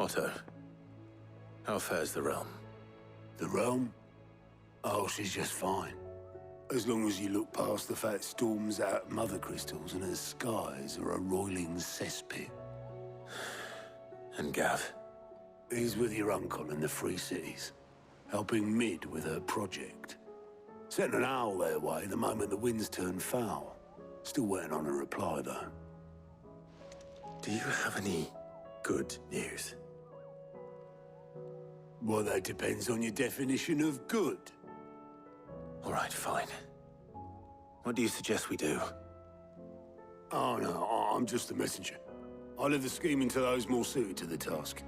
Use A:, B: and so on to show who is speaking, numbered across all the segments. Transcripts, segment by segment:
A: Otto, how fares the realm?
B: The realm? Oh, she's just fine. As long as you look past the fat storms out mother crystals and her skies are a roiling cesspit.
A: And Gav?
B: He's with your uncle in the Free Cities, helping Mid with her project. Sent an owl their way the moment the winds turned foul. Still waiting on a reply, though.
A: Do you have any good news?
B: Well, that depends on your definition of good.
A: All right, fine. What do you suggest we do?
B: Oh, no, I'm just the messenger. I leave the scheming to those more suited to the task.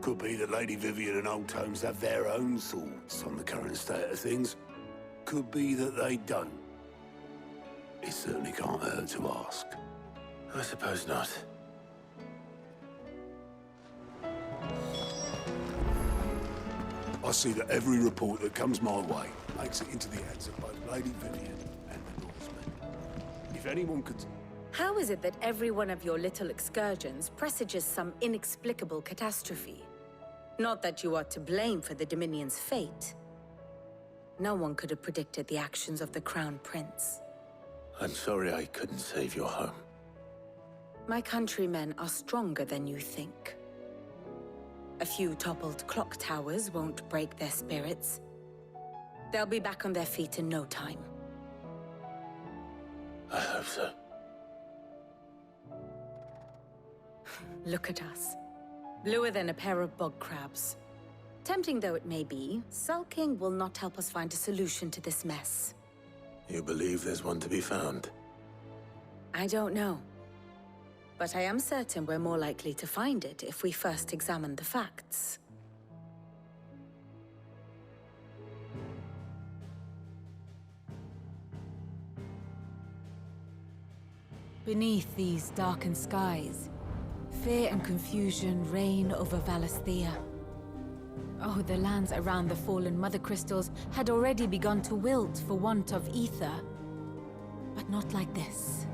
B: Could be that Lady Vivian and Old Tomes have their own thoughts on the current state of things. Could be that they don't. It certainly can't hurt to ask.
A: I suppose not.
B: I see that every report that comes my way makes it into the hands of both Lady Vivian and the Norsemen. If anyone could...
C: How is it that every one of your little excursions presages some inexplicable catastrophe? Not that you are to blame for the Dominion's fate. No one could have predicted the actions of the Crown Prince.
A: I'm sorry I couldn't save your home.
C: My countrymen are stronger than you think. A few toppled clock towers won't break their spirits. They'll be back on their feet in no time.
A: I hope so.
C: Look at us. Bluer than a pair of bog crabs. Tempting though it may be, sulking will not help us find a solution to this mess.
A: You believe there's one to be found?
C: I don't know. But I am certain we're more likely to find it if we first examine the facts.
D: Beneath these darkened skies, fear and confusion reign over Valisthea. Oh, the lands around the fallen Mother Crystals had already begun to wilt for want of ether. But not like this.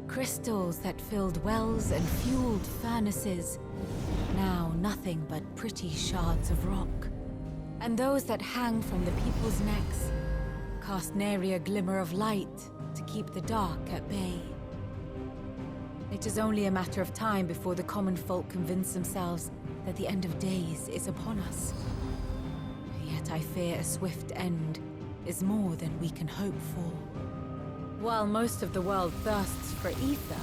D: Crystals that filled wells and fueled furnaces, now nothing but pretty shards of rock. And those that hang from the people's necks cast nary a glimmer of light to keep the dark at bay. It is only a matter of time before the common folk convince themselves that the end of days is upon us. Yet I fear a swift end is more than we can hope for. While most of the world thirsts for ether,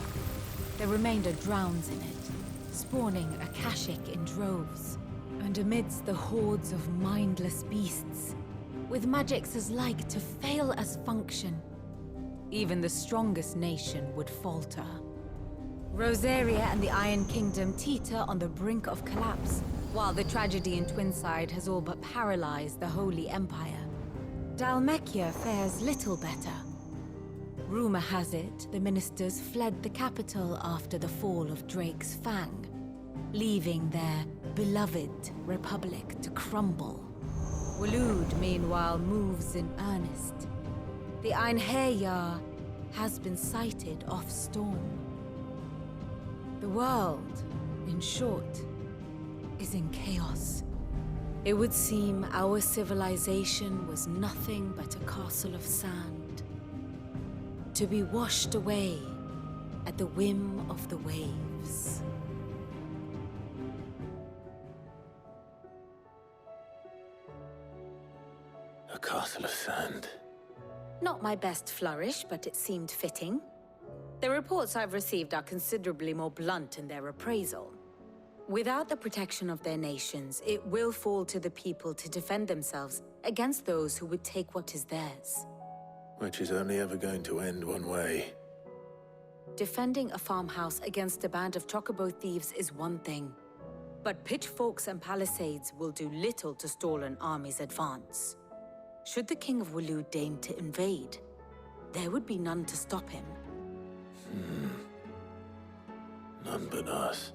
D: the remainder drowns in it, spawning Akashic in droves. And amidst the hordes of mindless beasts, with magics as like to fail as function, even the strongest nation would falter. Rosaria and the Iron Kingdom teeter on the brink of collapse, while the tragedy in Twinside has all but paralyzed the Holy Empire. Dalmekia fares little better. Rumor has it the ministers fled the capital after the fall of Drake's Fang, leaving their beloved republic to crumble. Waloed, meanwhile, moves in earnest. The Einherjar has been sighted off-storm. The world, in short, is in chaos. It would seem our civilization was nothing but a castle of sand, to be washed away at the whim of the waves.
A: A castle of sand.
C: Not my best flourish, but it seemed fitting. The reports I've received are considerably more blunt in their appraisal. Without the protection of their nations, it will fall to the people to defend themselves against those who would take what is theirs.
A: Which is only ever going to end one way.
C: Defending a farmhouse against a band of chocobo thieves is one thing, but pitchforks and palisades will do little to stall an army's advance. Should the King of Waloed deign to invade, there would be none to stop him.
A: None but us.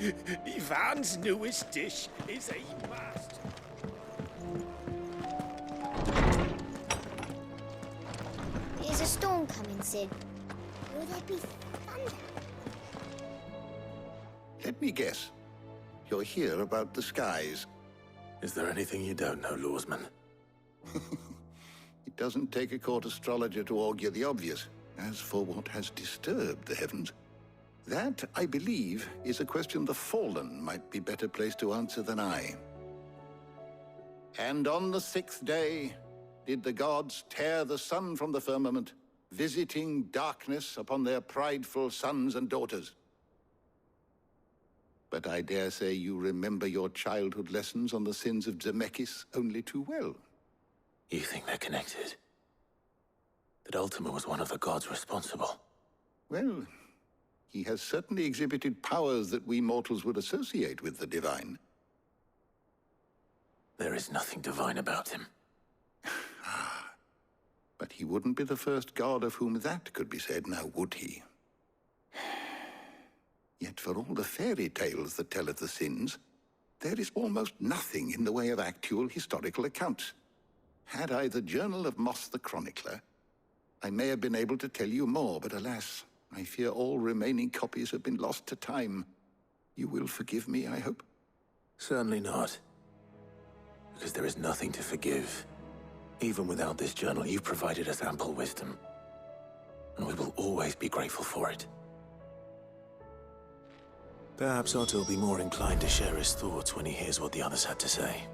E: Ivan's newest dish is a must.
F: Is a storm coming, Sid? Will there be thunder?
G: Let me guess. You're here about the skies.
A: Is there anything you don't know, Lawsman?
G: It doesn't take a court astrologer to augur the obvious. As for what has disturbed the heavens, that, I believe, is a question the Fallen might be better placed to answer than I. And on the sixth day did the gods tear the sun from the firmament, visiting darkness upon their prideful sons and daughters. But I dare say you remember your childhood lessons on the sins of Zemeckis only too well.
A: You think they're connected? That Ultima was one of the gods responsible?
G: Well, he has certainly exhibited powers that we mortals would associate with the divine.
A: There is nothing divine about him.
G: But he wouldn't be the first god of whom that could be said, now would he? Yet for all the fairy tales that tell of the sins, there is almost nothing in the way of actual historical accounts. Had I the Journal of Moss the Chronicler, I may have been able to tell you more, but alas, I fear all remaining copies have been lost to time. You will forgive me, I hope?
A: Certainly not. Because there is nothing to forgive. Even without this journal, you provided us ample wisdom. And we will always be grateful for it. Perhaps Otto will be more inclined to share his thoughts when he hears what the others had to say.